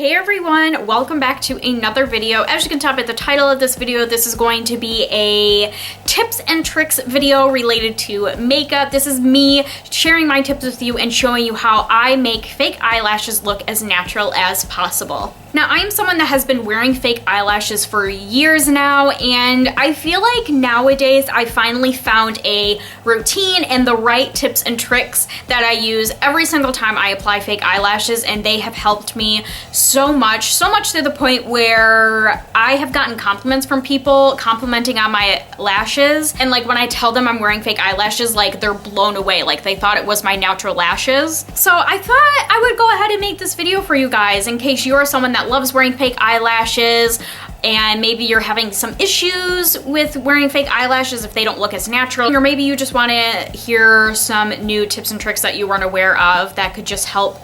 Hey everyone, welcome back to another video. As you can tell by the title of this video, this is going to be a tips and tricks video related to makeup. This is me sharing my tips with you and showing you how I make fake eyelashes look as natural as possible. Now, I am someone that has been wearing fake eyelashes for years now, and I feel like nowadays I finally found a routine and the right tips and tricks that I use every single time I apply fake eyelashes, and they have helped me so much to the point where I have gotten compliments from people complimenting on my lashes, and like when I tell them I'm wearing fake eyelashes, like they're blown away, like they thought it was my natural lashes. So I thought I would go ahead and make this video for you guys in case you are someone that loves wearing fake eyelashes and maybe you're having some issues with wearing fake eyelashes if they don't look as natural, or maybe you just want to hear some new tips and tricks that you weren't aware of that could just help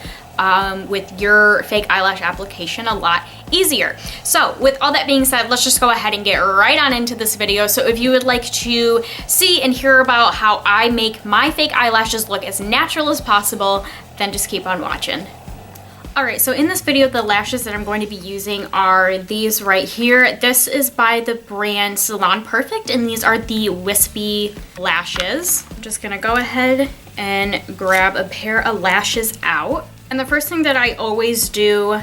with your fake eyelash application a lot easier. So with all that being said, let's just go ahead and get right on into this video. So if you would like to see and hear about how I make my fake eyelashes look as natural as possible, then just keep on watching. Alright, so in this video, the lashes that I'm going to be using are these right here. This is by the brand Salon Perfect, and these are the wispy lashes. I'm just gonna go ahead and grab a pair of lashes out. And the first thing that I always do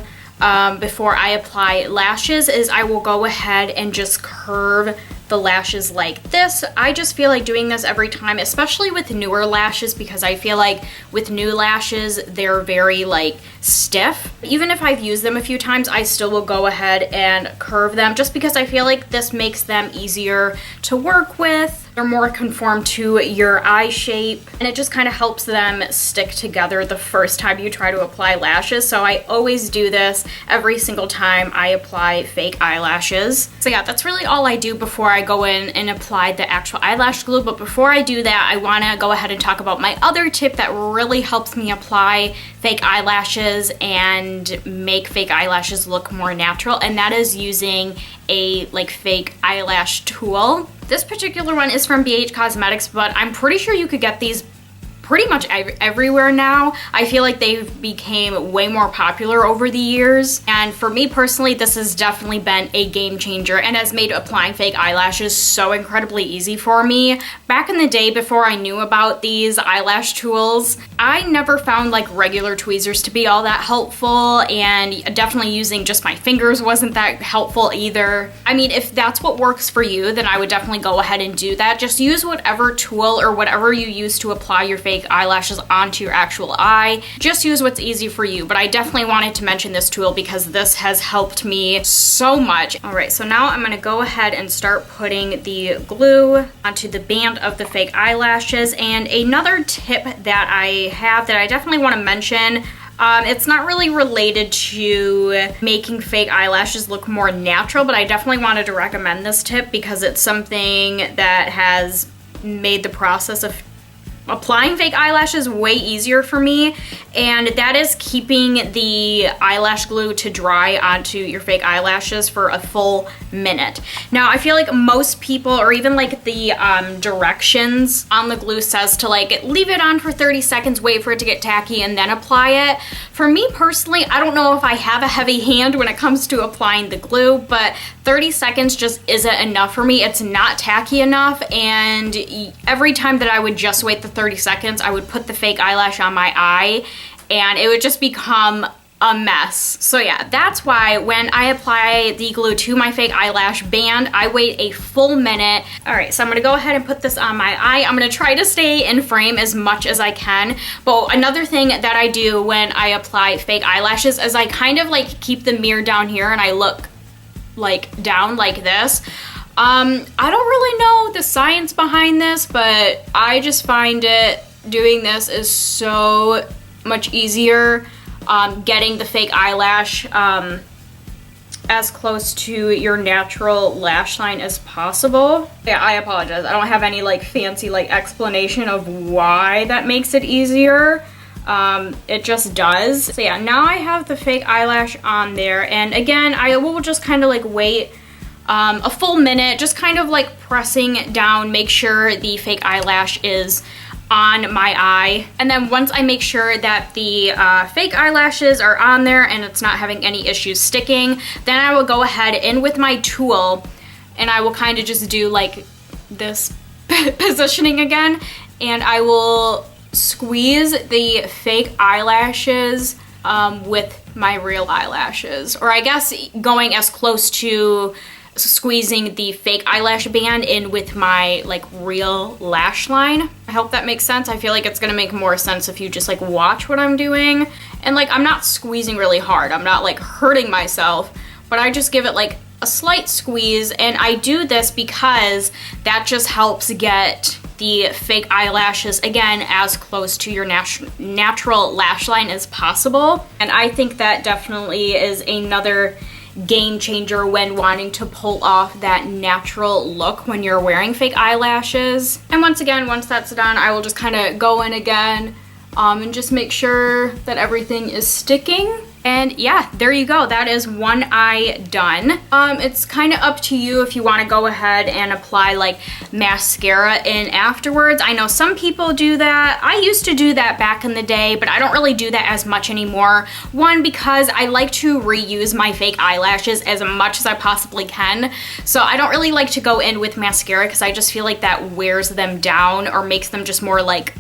before I apply lashes is I will go ahead and just curve the lashes like this. I just feel like doing this every time, especially with newer lashes, because I feel like with new lashes, they're very like stiff. Even if I've used them a few times, I still will go ahead and curve them just because I feel like this makes them easier to work with. They're more conformed to your eye shape, and it just kind of helps them stick together the first time you try to apply lashes. So I always do this every single time I apply fake eyelashes. So yeah, that's really all I do before I go in and apply the actual eyelash glue. But before I do that, I want to go ahead and talk about my other tip that really helps me apply fake eyelashes and make fake eyelashes look more natural, and that is using a fake eyelash tool. This particular one is from BH Cosmetics, but I'm pretty sure you could get these pretty much everywhere now. I feel like they've became way more popular over the years, and for me personally, this has definitely been a game changer and has made applying fake eyelashes so incredibly easy for me. Back in the day, before I knew about these eyelash tools, I never found like regular tweezers to be all that helpful, and definitely using just my fingers wasn't that helpful either. I mean, if that's what works for you, then I would definitely go ahead and do that. Just use whatever tool or whatever you use to apply your fake eyelashes onto your actual eye. Just use what's easy for you, but I definitely wanted to mention this tool because this has helped me so much. All right, so now I'm gonna go ahead and start putting the glue onto the band of the fake eyelashes. And another tip that I have that I definitely want to mention, it's not really related to making fake eyelashes look more natural, but I definitely wanted to recommend this tip because it's something that has made the process of applying fake eyelashes way easier for me, and that is keeping the eyelash glue to dry onto your fake eyelashes for a full minute. Now, I feel like most people, or even like the directions on the glue says to like leave it on for 30 seconds, wait for it to get tacky, and then apply it. For me personally, I don't know if I have a heavy hand when it comes to applying the glue, but 30 seconds just isn't enough for me. It's not tacky enough, and every time that I would just wait the 30 seconds, I would put the fake eyelash on my eye and it would just become a mess. So yeah, that's why when I apply the glue to my fake eyelash band, I wait a full minute. All right, so I'm gonna go ahead and put this on my eye. I'm gonna try to stay in frame as much as I can. But another thing that I do when I apply fake eyelashes is I kind of like keep the mirror down here and I look like down like this. I don't really know the science behind this, but I just find it doing this is so much easier, getting the fake eyelash as close to your natural lash line as possible. Yeah, I apologize. I don't have any like fancy like explanation of why that makes it easier. It just does. So yeah, now I have the fake eyelash on there, and again, I will just kind of like wait a full minute, just kind of like pressing down, make sure the fake eyelash is on my eye. And then once I make sure that the fake eyelashes are on there and it's not having any issues sticking, then I will go ahead in with my tool and I will kind of just do like this positioning again, and I will squeeze the fake eyelashes with my real eyelashes, or I guess going as close to squeezing the fake eyelash band in with my like real lash line. I hope that makes sense. I feel like it's gonna make more sense if you just like watch what I'm doing. And like I'm not squeezing really hard, I'm not like hurting myself, but I just give it like a slight squeeze, and I do this because that just helps get the fake eyelashes again as close to your natural lash line as possible. And I think that definitely is another game changer when wanting to pull off that natural look when you're wearing fake eyelashes. And once again, once that's done, I will just kind of go in again and just make sure that everything is sticking. And yeah, there you go. That is one eye done. It's kind of up to you if you want to go ahead and apply like mascara in afterwards. I know some people do that. I used to do that back in the day, but I don't really do that as much anymore. One, because I like to reuse my fake eyelashes as much as I possibly can. So I don't really like to go in with mascara because I just feel like that wears them down or makes them just more like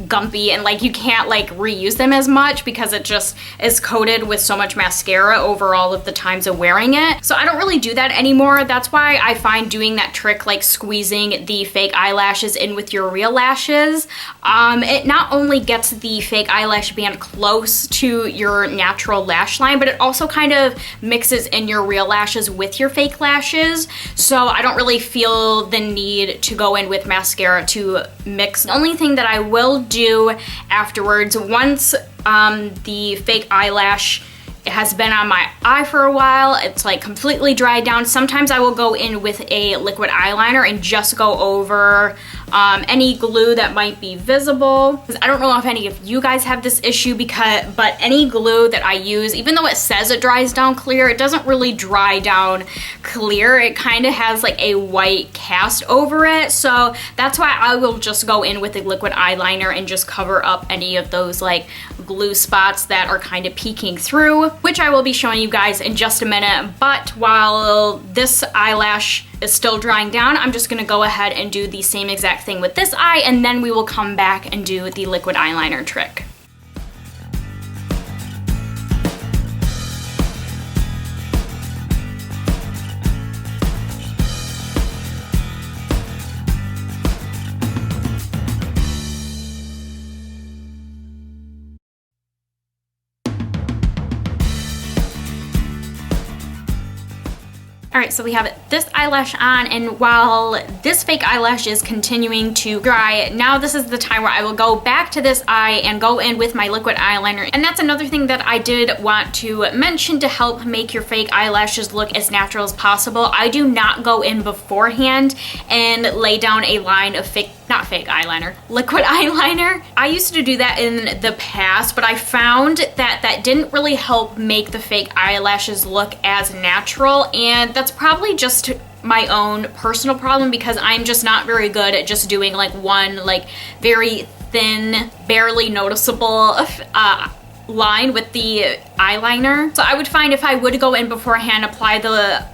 gumpy, and like you can't like reuse them as much because it just is coated with so much mascara over all of the times of wearing it. So I don't really do that anymore. That's why I find doing that trick, like squeezing the fake eyelashes in with your real lashes, it not only gets the fake eyelash band close to your natural lash line, but it also kind of mixes in your real lashes with your fake lashes. So I don't really feel the need to go in with mascara to mix. The only thing that I will do afterwards, once the fake eyelash has been on my eye for a while, it's like completely dried down, sometimes I will go in with a liquid eyeliner and just go over any glue that might be visible. I don't know if any of you guys have this issue, but any glue that I use, even though it says it dries down clear, it doesn't really dry down clear. It kind of has like a white cast over it. So that's why I will just go in with a liquid eyeliner and just cover up any of those like glue spots that are kind of peeking through, which I will be showing you guys in just a minute. But while this eyelash is still drying down, I'm just gonna go ahead and do the same exact thing with this eye, and then we will come back and do the liquid eyeliner trick. All right, so we have this eyelash on, and while this fake eyelash is continuing to dry, now this is the time where I will go back to this eye and go in with my liquid eyeliner. And that's another thing that I did want to mention to help make your fake eyelashes look as natural as possible. I do not go in beforehand and lay down a line of liquid eyeliner. I used to do that in the past, but I found that that didn't really help make the fake eyelashes look as natural, and that's probably just my own personal problem because I'm just not very good at just doing like one like very thin, barely noticeable line with the eyeliner. So I would find if I would go in beforehand, apply the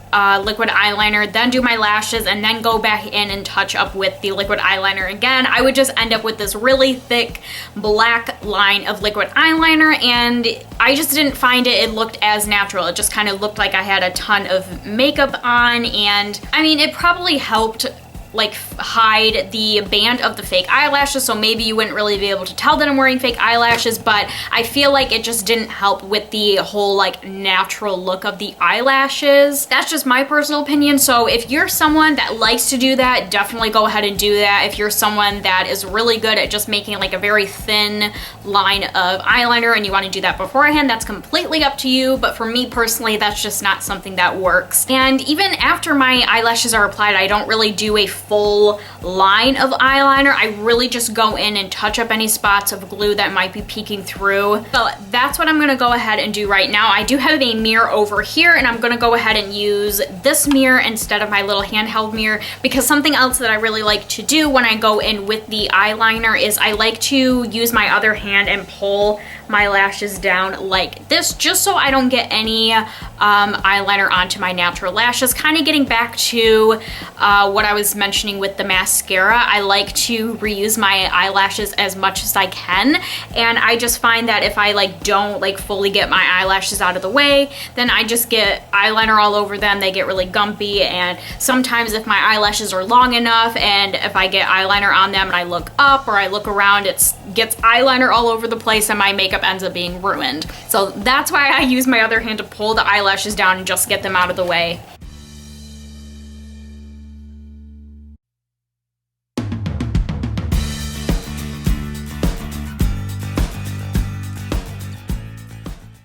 liquid eyeliner, then do my lashes, and then go back in and touch up with the liquid eyeliner again, I would just end up with this really thick black line of liquid eyeliner, and I just didn't find it looked as natural. It just kind of looked like I had a ton of makeup on, and I mean, it probably helped like hide the band of the fake eyelashes, so maybe you wouldn't really be able to tell that I'm wearing fake eyelashes, but I feel like it just didn't help with the whole like natural look of the eyelashes. That's just my personal opinion. So if you're someone that likes to do that, definitely go ahead and do that. If you're someone that is really good at just making like a very thin line of eyeliner and you want to do that beforehand, that's completely up to you, but for me personally, that's just not something that works. And even after my eyelashes are applied, I don't really do a full line of eyeliner. I really just go in and touch up any spots of glue that might be peeking through. So that's what I'm gonna go ahead and do right now. I do have a mirror over here, and I'm gonna go ahead and use this mirror instead of my little handheld mirror, because something else that I really like to do when I go in with the eyeliner is I like to use my other hand and pull my lashes down like this, just so I don't get any eyeliner onto my natural lashes. Kind of getting back to what I was mentioning with the mascara, I like to reuse my eyelashes as much as I can, and I just find that if I like don't like fully get my eyelashes out of the way, then I just get eyeliner all over them. They get really gumpy, and sometimes if my eyelashes are long enough and if I get eyeliner on them and I look up or I look around, it gets eyeliner all over the place and my makeup ends up being ruined. So that's why I use my other hand to pull the eyelashes down and just get them out of the way.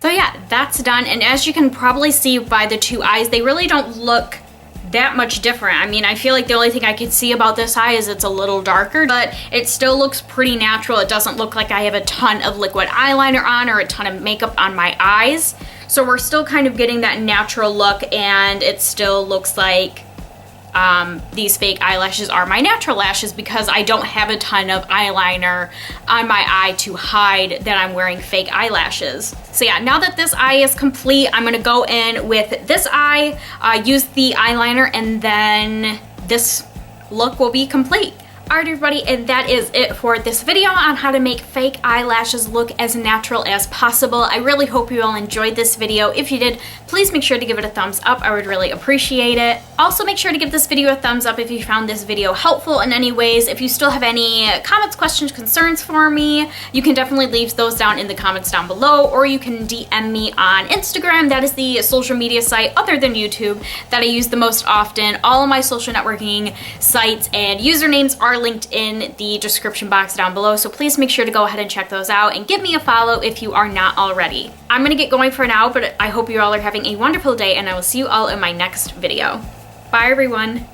So yeah, that's done, and as you can probably see by the two eyes, they really don't look that much different. I mean, I feel like the only thing I could see about this eye is it's a little darker, but it still looks pretty natural. It doesn't look like I have a ton of liquid eyeliner on or a ton of makeup on my eyes. So we're still kind of getting that natural look, and it still looks like these fake eyelashes are my natural lashes because I don't have a ton of eyeliner on my eye to hide that I'm wearing fake eyelashes. So yeah, now that this eye is complete, I'm gonna go in with this eye, use the eyeliner, and then this look will be complete. Alright everybody, and that is it for this video on how to make fake eyelashes look as natural as possible. I really hope you all enjoyed this video. If you did, please make sure to give it a thumbs up. I would really appreciate it. Also, make sure to give this video a thumbs up if you found this video helpful in any ways. If you still have any comments, questions, concerns for me, you can definitely leave those down in the comments down below, or you can DM me on Instagram. That is the social media site other than YouTube that I use the most often. All of my social networking sites and usernames are linked in the description box down below, so please make sure to go ahead and check those out and give me a follow if you are not already. I'm gonna get going for now, but I hope you all are having a wonderful day, and I will see you all in my next video. Bye everyone.